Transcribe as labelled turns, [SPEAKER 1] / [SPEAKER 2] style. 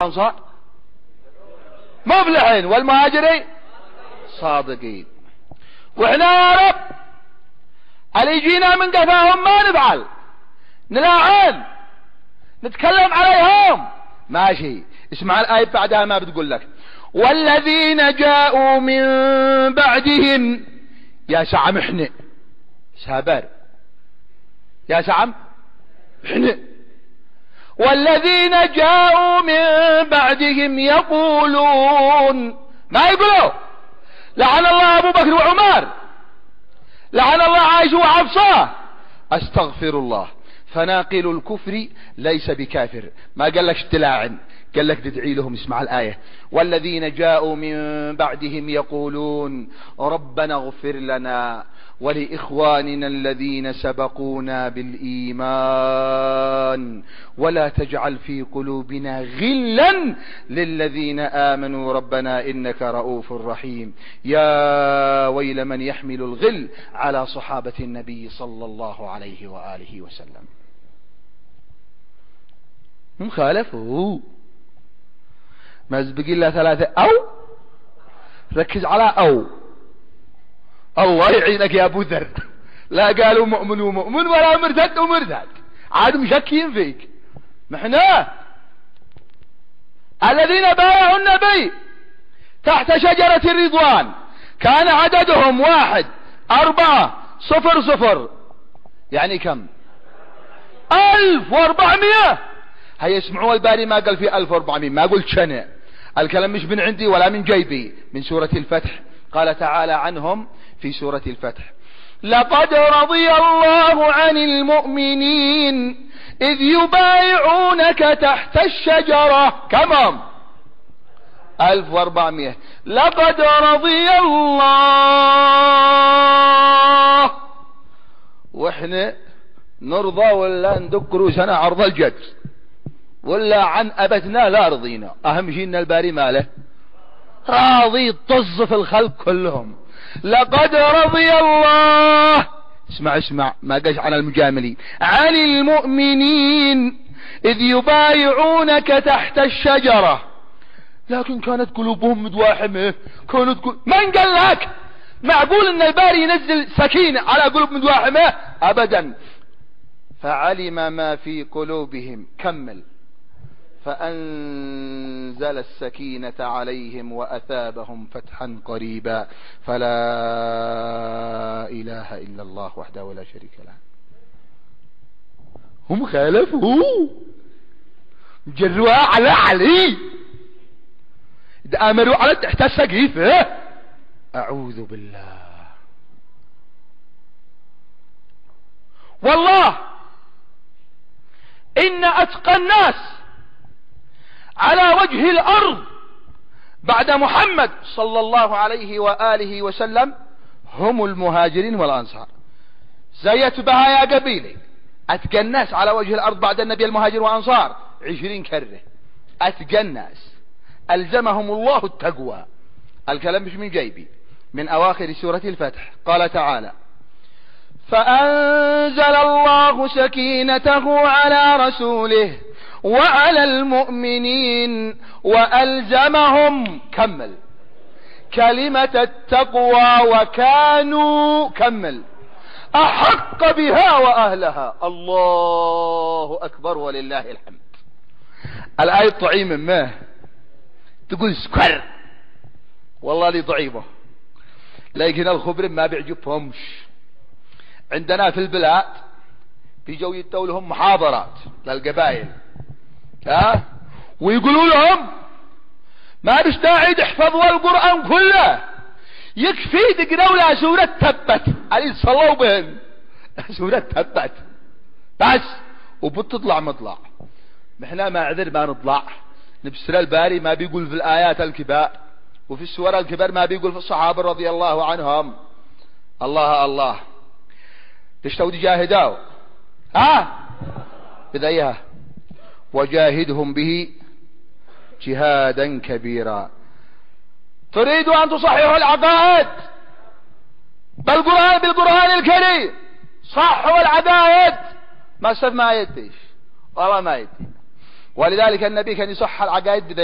[SPEAKER 1] الأنصار مفلحين والمهاجرين صادقين. وإحنا يا رب اللي يجينا من قفاهم ما نفعل، نلاعن نتكلم عليهم ماشي. اسمع الآية بعدها ما بتقول لك والذين جاءوا من بعدهم. يا سعم احنا سابر، يا سعم احنا. والذين جاءوا من بعدهم يقولون، ما يقولوا لعن الله أبو بكر وعمر، لعن الله عائشة وحفصة، استغفر الله. فناقل الكفر ليس بكافر، ما قال لك تلاعن، قال لك تدعي لهم. اسمع الآية والذين جاءوا من بعدهم يقولون ربنا اغفر لنا ولإخواننا الذين سبقونا بالإيمان ولا تجعل في قلوبنا غلا للذين آمنوا ربنا إنك رؤوف رحيم. يا ويل من يحمل الغل على صحابة النبي صلى الله عليه وآله وسلم. هم خالفوا ما بقي إلا ثلاثة أو ركز على أو الله يعينك يا أبو ذر. لا قالوا مؤمن ومؤمن ولا مرتد ومرتد، عاد مشكين فيك. محنا الذين بايعوا النبي تحت شجرة الرضوان كان عددهم 1 4 0 0 يعني كم؟ 1400. هيا اسمعوا الباري ما قال في 1400، ما قلت شنع. الكلام مش من عندي ولا من جيبي، من سورة الفتح. قال تعالى عنهم في سورة الفتح لقد رضي الله عن المؤمنين إذ يبايعونك تحت الشجرة. كم؟ 1400. لقد رضي الله. واحنا نرضى ولا ندك روسنا عرض الجد ولا عن أبتنا لا رضينا؟ أهم شيء إن الباري ماله راضي طز في الخلق كلهم. لقد رضي الله، اسمع ما قاش عن المجاملين، عن المؤمنين إذ يبايعونك تحت الشجرة. لكن كانت قلوبهم مدواحمة، من قال لك؟ معقول ان الباري ينزل سكينة على قلوب مدواحمة؟ ابدا. فعلم ما في قلوبهم، كمل، فأنزل السكينة عليهم وأثابهم فتحا قريبا. فلا إله إلا الله وحده ولا شريك له. هم خالفوا جروها على علي، امروا على تحت السقيفة. أعوذ بالله. والله إن أتقى الناس على وجه الأرض بعد محمد صلى الله عليه وآله وسلم هم المهاجرين والأنصار. زيت بها يا قبيلي. أتقى الناس على وجه الأرض بعد النبي المهاجر والأنصار 20 كرة. أتقى الناس ألزمهم الله التقوى. الكلام مش من جيبي، من أواخر سورة الفتح. قال تعالى فأنزل الله سكينته على رسوله وعلى المؤمنين وألزمهم، كمل، كلمة التقوى وكانوا، كمل، أحق بها وأهلها. الله أكبر ولله الحمد. الآية طعيمة ما تقول سكر، والله لي ضعيفة، لكن الخبر ما بيعجبهمش. عندنا في البلاد بيجوا يدوا لهم محاضرات للقبائل، ويقولوا لهم ما بيستعيد احفظوا القرآن كله، يكفي تقرأوا لها سورة تبت، علي صلوا بهم سورة تبت بس، وبتطلع مطلع. احنا ما عذر ما نطلع. نبسر الباري ما بيقول في الآيات الكبار وفي السور الكبار، ما بيقول في الصحابة رضي الله عنهم. الله الله تشتوا تجاهدوا بذيها وجاهدهم به جهادا كبيرا. تريدوا أن تصححوا العقائد بالقرآن الكريم، صحوا العقائد. ما يديش والله ما يدي. ولذلك النبي كان يصح العقائد بذي